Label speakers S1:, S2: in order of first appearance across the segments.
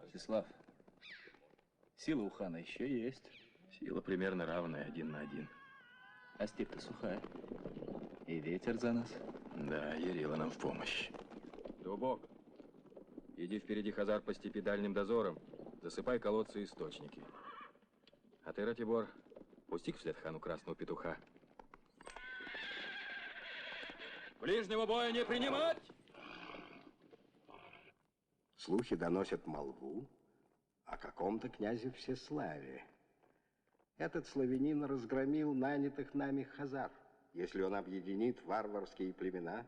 S1: Всеслав, сила у хана еще есть.
S2: Сила примерно равная, 1 на 1.
S1: А степь-то сухая. И ветер за нас.
S2: Да, Ярила нам в помощь. Дубок, иди впереди, Хазар, по степи дальним дозором. Засыпай колодцы и источники. А ты, Ратибор, пусти вслед хану красного петуха. Ближнего боя не принимать!
S3: Слухи доносят молву о каком-то князе Всеславе. Этот славянин разгромил нанятых нами хазар. Если он объединит варварские племена,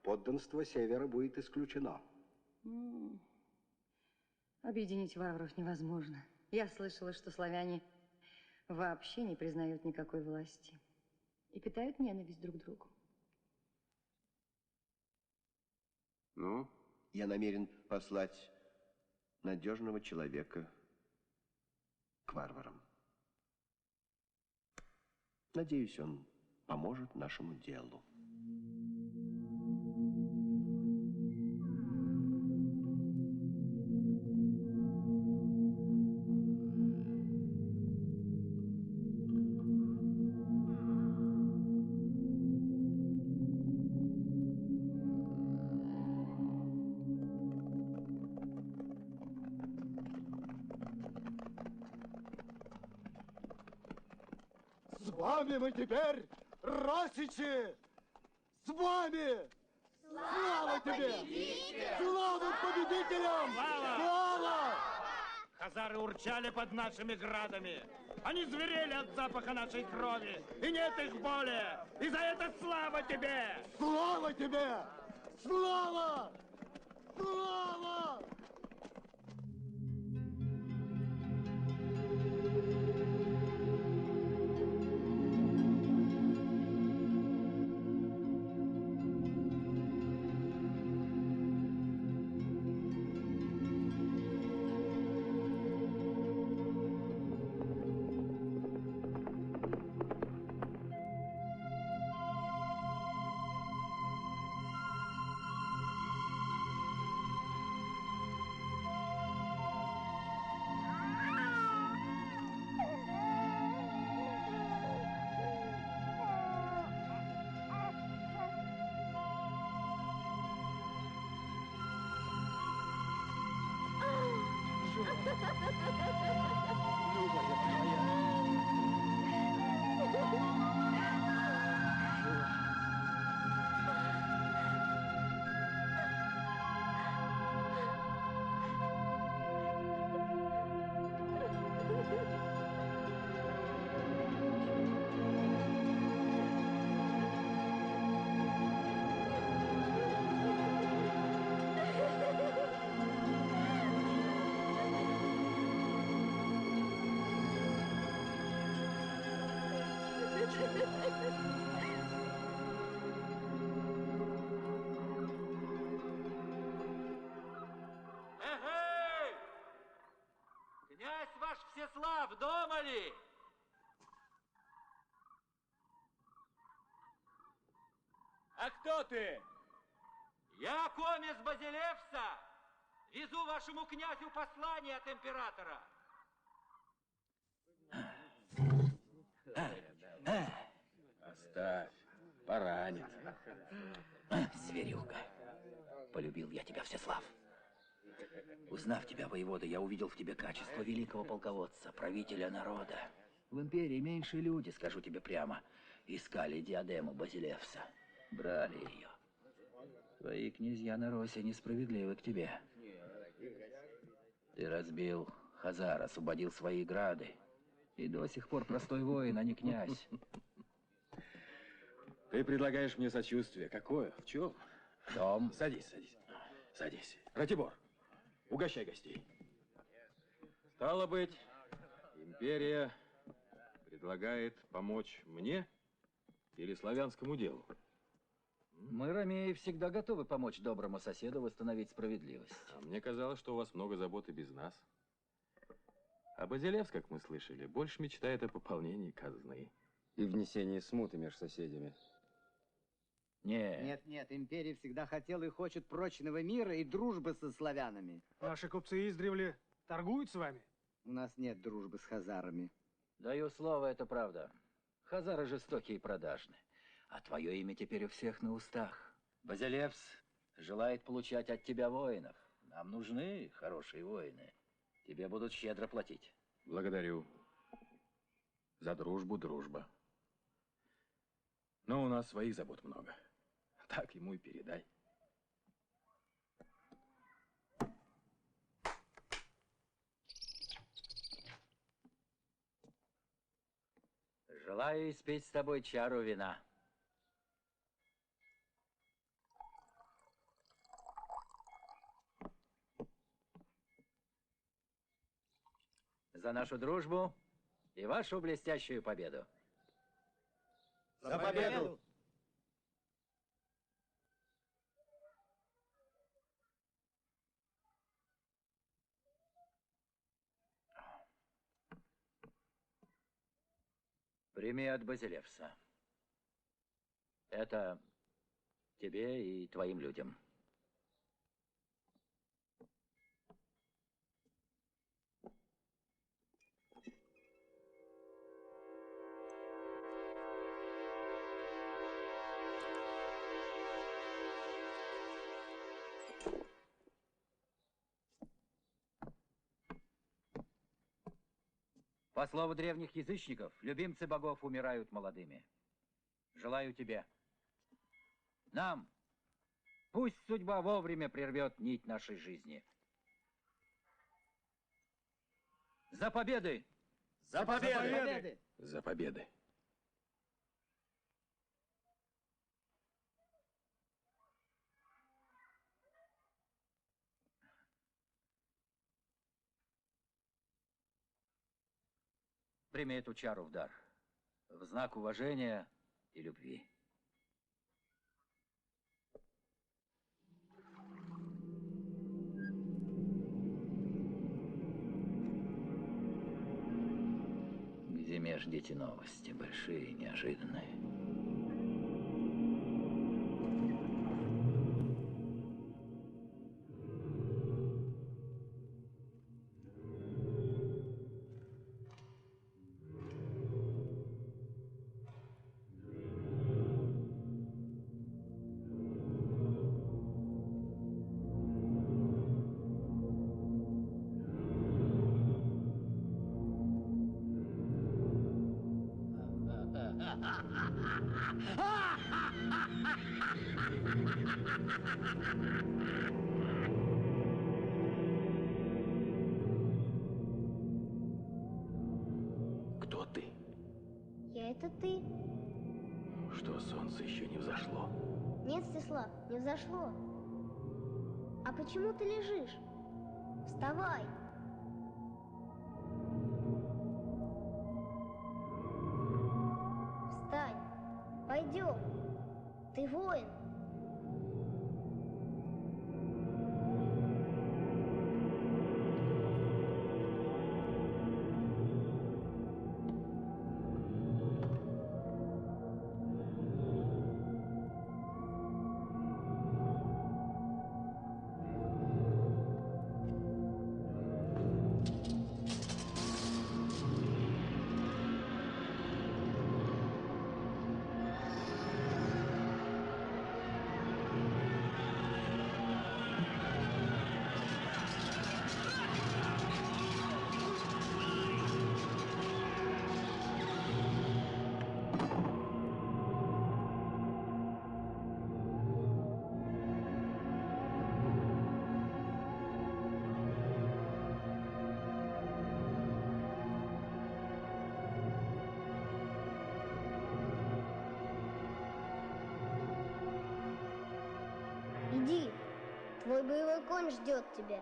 S3: подданство севера будет исключено.
S4: Объединить варваров невозможно. Я слышала, что славяне вообще не признают никакой власти и питают ненависть друг к другу.
S3: Ну?
S5: Я намерен послать надежного человека к варварам. Надеюсь, он поможет нашему делу.
S6: С вами мы теперь, Росичи! С вами! Слава тебе! Слава победителям! Слава!
S7: Хазары урчали под нашими градами. Они зверели от запаха нашей крови. И нет их более. И за это слава тебе!
S6: Слава тебе! Слава! Слава!
S8: Эй! Князь ваш Всеслав дома ли?
S7: А кто ты?
S8: Я комес Базилевса. Везу вашему князю послание от императора.
S1: Оставь, поранит.
S9: Зверюга, полюбил я тебя, Всеслав. Узнав тебя, воевода, я увидел в тебе качество великого полководца, правителя народа. В империи меньше люди, скажу тебе прямо, искали диадему Базилевса. Брали ее. Твои князья на Росе несправедливы к тебе. Ты разбил хазар, освободил свои грады. И до сих пор простой воин, а не князь.
S2: Ты предлагаешь мне сочувствие. Какое? В чем?
S9: В том.
S2: Садись, садись. Садись. Ратибор, угощай гостей. Стало быть, империя предлагает помочь мне или славянскому делу?
S9: Мы, ромеи, всегда готовы помочь доброму соседу восстановить справедливость.
S2: А мне казалось, что у вас много забот и без нас. А Базилевс, как мы слышали, больше мечтает о пополнении казны.
S10: И внесении смуты между соседями.
S9: Нет.
S10: Нет, империя всегда хотела и хочет прочного мира и дружбы со славянами.
S11: Наши купцы издревле торгуют с вами?
S10: У нас нет дружбы с хазарами.
S9: Даю слово, это правда. Хазары жестокие и продажны. А твое имя теперь у всех на устах. Базилевс желает получать от тебя воинов. Нам нужны хорошие воины. Тебе будут щедро платить.
S2: Благодарю. За дружбу дружба. Но у нас своих забот много. Так ему и передай.
S9: Желаю испить с тобой чару вина. За нашу дружбу и вашу блестящую победу.
S6: За победу!
S9: Прими от Базилевса. Это тебе и твоим людям. По слову древних язычников, любимцы богов умирают молодыми. Желаю тебе. Нам. Пусть судьба вовремя прервет нить нашей жизни. За победы!
S6: За победы!
S2: За победы!
S9: Прими эту чару в дар. В знак уважения и любви. К зиме ждите новости, большие и неожиданные.
S2: Кто ты?
S12: Я это ты.
S2: Что солнце еще не взошло?
S12: Нет, Стеслав, не взошло. А почему ты лежишь? Вставай. Встань. Пойдем. Ты воин. Иди, твой боевой конь ждет тебя.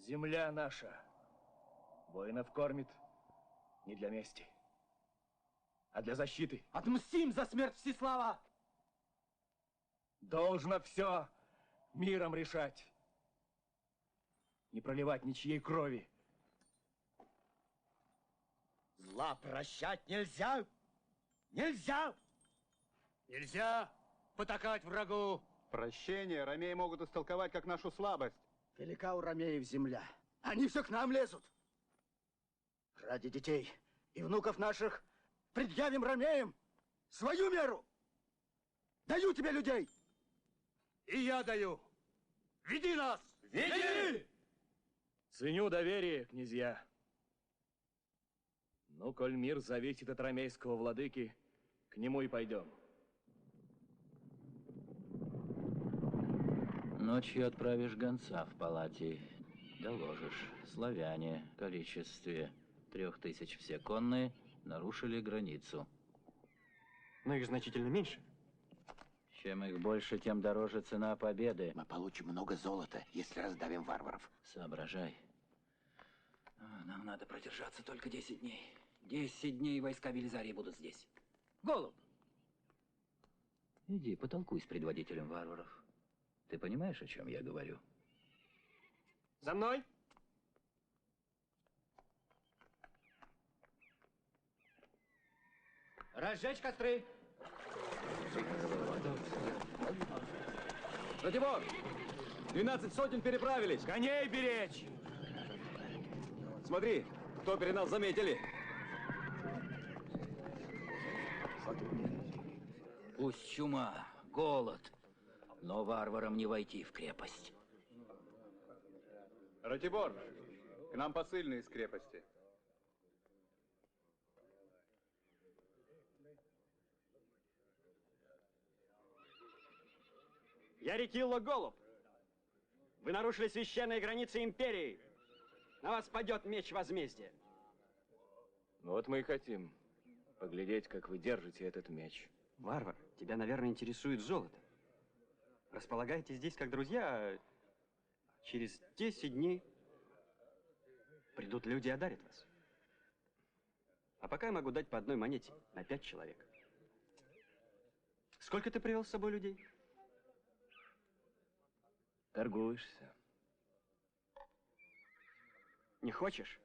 S13: Земля наша. Воинов кормит не для мести, а для защиты.
S10: Отмстим за смерть Всеслава!
S13: Должно все миром решать. Не проливать ничьей крови.
S6: Зла прощать нельзя! Нельзя! Нельзя потакать врагу!
S14: Прощение ромеи могут истолковать как нашу слабость.
S6: Велика у ромеев земля. Они все к нам лезут. Ради детей и внуков наших предъявим ромеям свою меру. Даю тебе людей. И я даю. Веди нас! Веди!
S13: Ценю доверие, князья. Ну, коль мир зависит от ромейского владыки, к нему и пойдем.
S9: Ночью отправишь гонца в палате, доложишь. Славяне в количестве 3000 все конные нарушили границу.
S15: Но их значительно меньше.
S9: Чем их больше, тем дороже цена победы.
S5: Мы получим много золота, если раздавим варваров.
S9: Соображай. Нам надо продержаться только 10 дней. 10 дней войска Велизарии будут здесь. Голуб! Иди, потолкуй с предводителем варваров. Ты понимаешь, о чем я говорю?
S15: За мной!
S10: Разжечь костры!
S2: Ратибор! 12 сотен переправились!
S13: Коней беречь!
S2: Смотри, кто перед нас заметили.
S9: Пусть чума, голод, но варварам не войти в крепость.
S14: Ратибор, к нам посыльные из крепости.
S15: Я Рекилла Голуб. Вы нарушили священные границы империи. На вас падет меч возмездия.
S13: Вот мы и хотим поглядеть, как вы держите этот меч.
S15: Варвар, тебя, наверное, интересует золото. Располагайте здесь как друзья, а через 10 дней придут люди и одарят вас. А пока я могу дать по одной монете на 5 человек. Сколько ты привел с собой людей?
S13: Торгуешься.
S15: Не хочешь?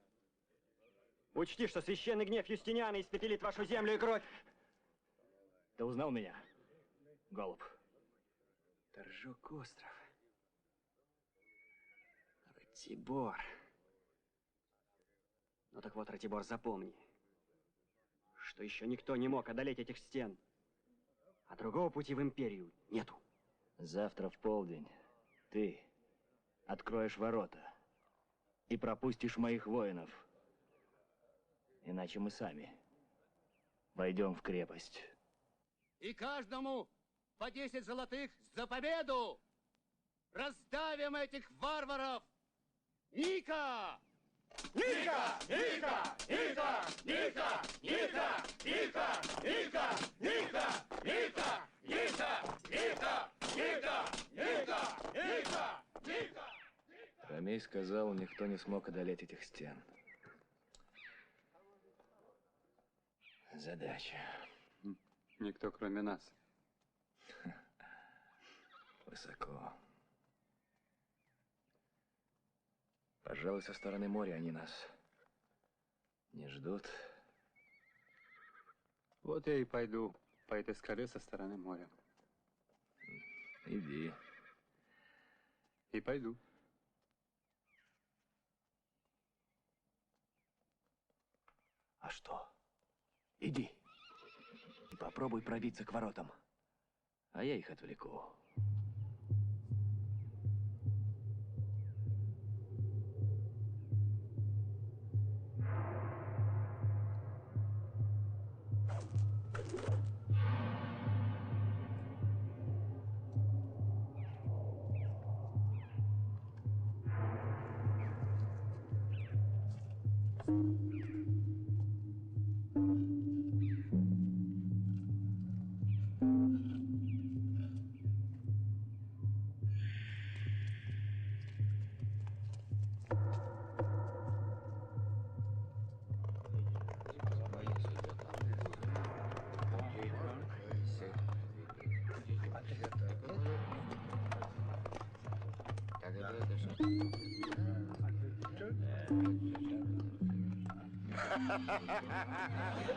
S15: Учти, что священный гнев Юстиниана испепелит вашу землю и кровь.
S13: Ты узнал меня, голубь?
S15: Торжок остров. Ратибор. Ну так вот, Ратибор, запомни, что еще никто не мог одолеть этих стен, а другого пути в империю нету.
S13: Завтра в полдень ты откроешь ворота и пропустишь моих воинов. Иначе мы сами войдем в крепость.
S6: И каждому по 10 золотых за победу! Раздавим этих варваров! Ника! Ника! Ника! Ника! Ника! Ника! Ника! Ника! Ника! Ника! Ника! Ника! Ника! Ника! Ника! Ника!
S13: Ромей сказал, никто не смог одолеть этих стен. Задача.
S14: Никто, кроме нас.
S13: Высоко. Пожалуй, со стороны моря они нас не ждут.
S14: Вот я и пойду по этой скале со стороны моря.
S13: Иди.
S14: И пойду.
S5: А что? Иди. И попробуй пробиться к воротам.
S13: А я их отвлеку.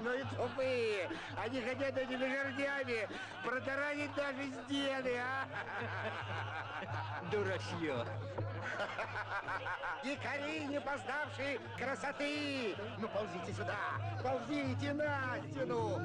S16: Ну и тупые. Они хотят этими жердями протаранить даже стены, а?
S9: Дурачье.
S16: Дикари, не познавшие красоты! Ну, ползите сюда! Ползите на стену!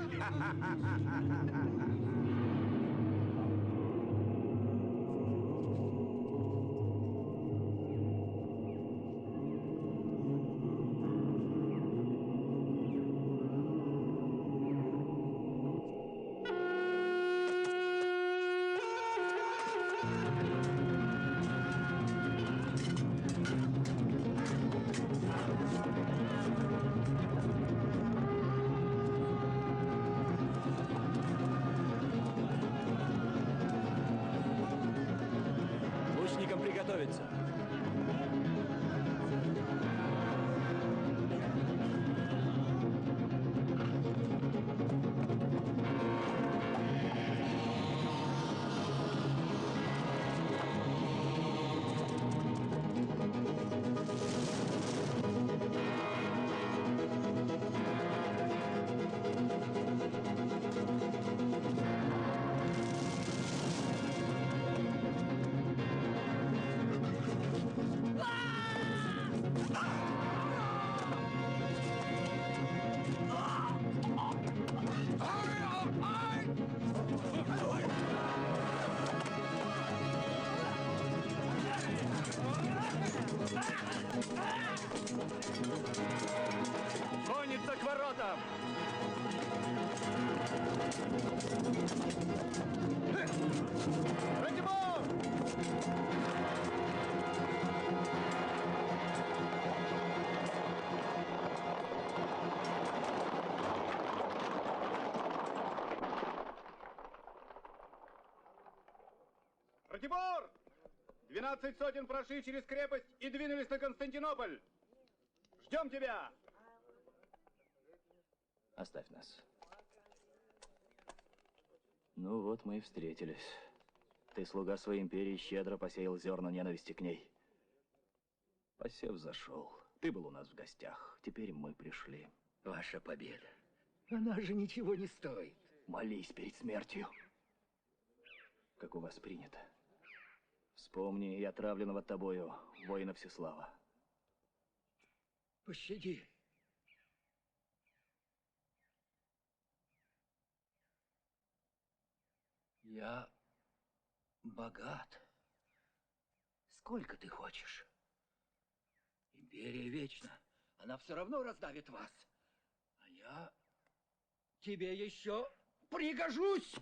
S9: Лучникам приготовиться. Конница к воротам! Ратибор!
S17: Ратибор! 12 сотен прошли через крепость и двинулись на Константинополь. Ждем тебя!
S9: Оставь нас. Ну вот мы и встретились. Ты, слуга своей империи, щедро посеял зерна ненависти к ней. Посев зашел. Ты был у нас в гостях. Теперь мы пришли. Ваша победа. Она же ничего не стоит. Молись перед смертью. Как у вас принято. Вспомни и отравленного тобою воина Всеслава.
S18: Пощади. Я богат. Сколько ты хочешь? Империя вечна. Она все равно раздавит вас. А я тебе еще пригожусь.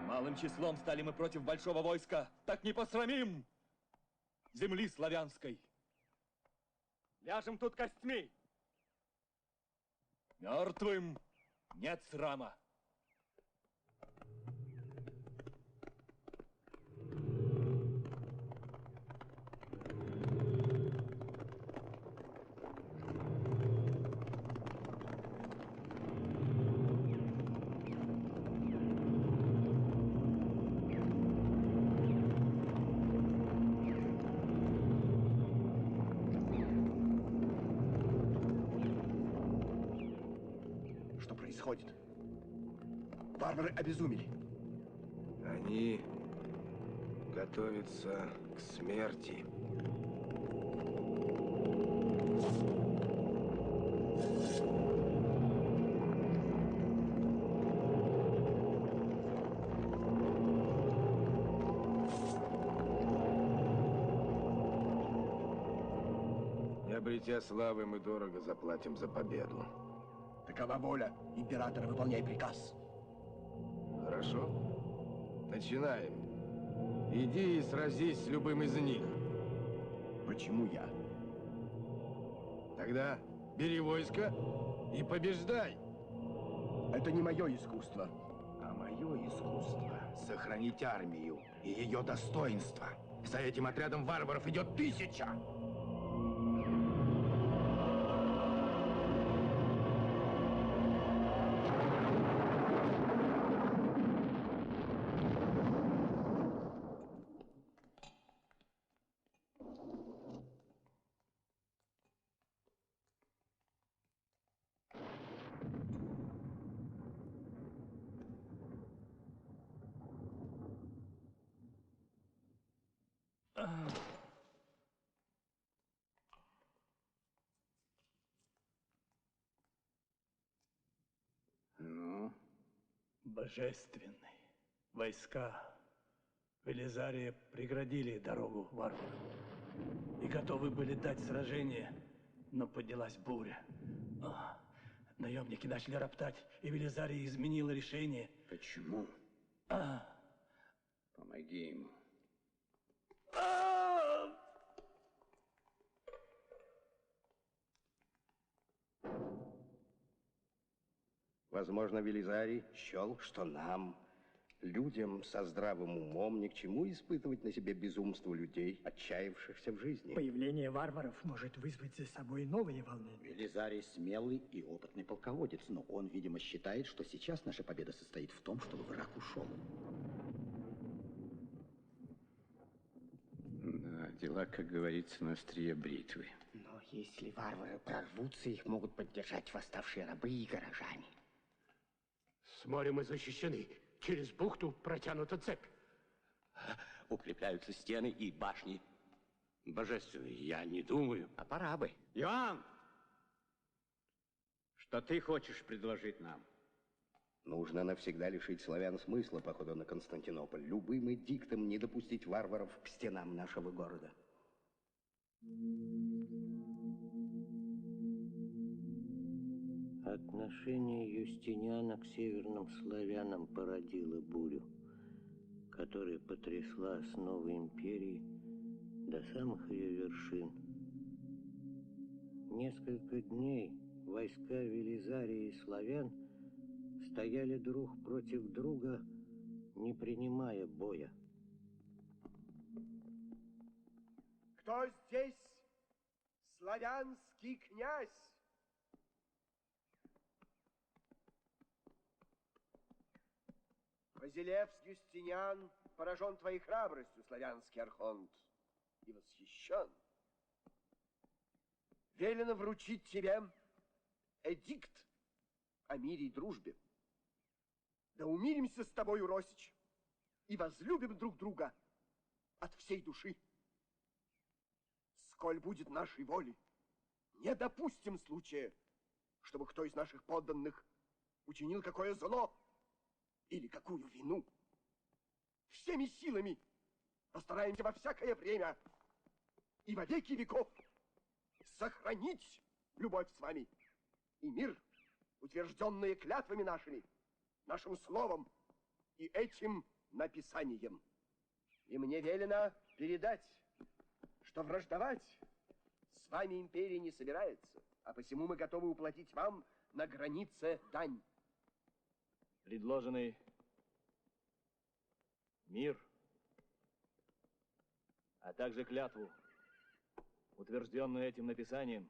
S19: Малым числом стали мы против большого войска. Так не посрамим земли славянской. Ляжем тут костьми. Мертвым нет срама.
S13: Что происходит? Варвары обезумели.
S3: Они готовятся к смерти.
S16: обретя славы, мы дорого заплатим за победу.
S6: Такова воля императора, выполняй приказ.
S16: Хорошо. Начинаем. Иди и сразись с любым из них.
S6: Почему я?
S16: Тогда бери войско и побеждай.
S6: Это не мое искусство.
S9: А мое искусство — сохранить армию и ее достоинство. За этим отрядом варваров идет 1000.
S16: Ну?
S20: Божественный. Войска Велизария преградили дорогу варварам и готовы были дать сражение, но поднялась буря. Наемники начали роптать, и Велизарий изменила решение.
S9: Почему? Помоги ему.
S3: Возможно, Велизарий счел, что нам, людям со здравым умом, ни к чему испытывать на себе безумство людей, отчаявшихся в жизни.
S21: Появление варваров может вызвать за собой новые волнения.
S9: Велизарий смелый и опытный полководец, но он, видимо, считает, что сейчас наша победа состоит в том, чтобы враг ушел.
S1: Да, дела, как говорится, на острие бритвы.
S22: Но если варвары прорвутся, их могут поддержать восставшие рабы и горожане.
S23: С моря мы защищены. Через бухту протянута цепь.
S5: Укрепляются стены и башни. Божественный, я не думаю.
S22: А пора бы.
S5: Иоанн! Что ты хочешь предложить нам?
S3: Нужно навсегда лишить славян смысла похода на Константинополь. Любым эдиктом не допустить варваров к стенам нашего города.
S24: Отношение Юстиниана к северным славянам породило бурю, которая потрясла основы империи до самых ее вершин. Несколько дней войска Велизария и славян стояли друг против друга, не принимая боя.
S25: Кто здесь славянский князь? Базилевс Юстиниан поражен твоей храбростью, славянский архонт, и восхищен. Велено вручить тебе эдикт о мире и дружбе. Да умиримся с тобою, Росич, и возлюбим друг друга от всей души. Сколь будет нашей воли, не допустим случая, чтобы кто из наших подданных учинил какое зло или какую вину. Всеми силами постараемся во всякое время и во веки веков сохранить любовь с вами и мир, утвержденные клятвами нашими, нашим словом и этим написанием. И мне велено передать, что враждовать с вами империя не собирается, а посему мы готовы уплатить вам на границе дань.
S19: Предложенный мир, а также клятву, утвержденную этим написанием,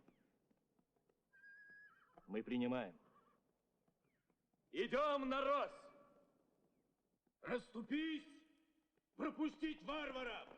S19: мы принимаем.
S7: Идем на Рос! Расступись, пропустить варваров!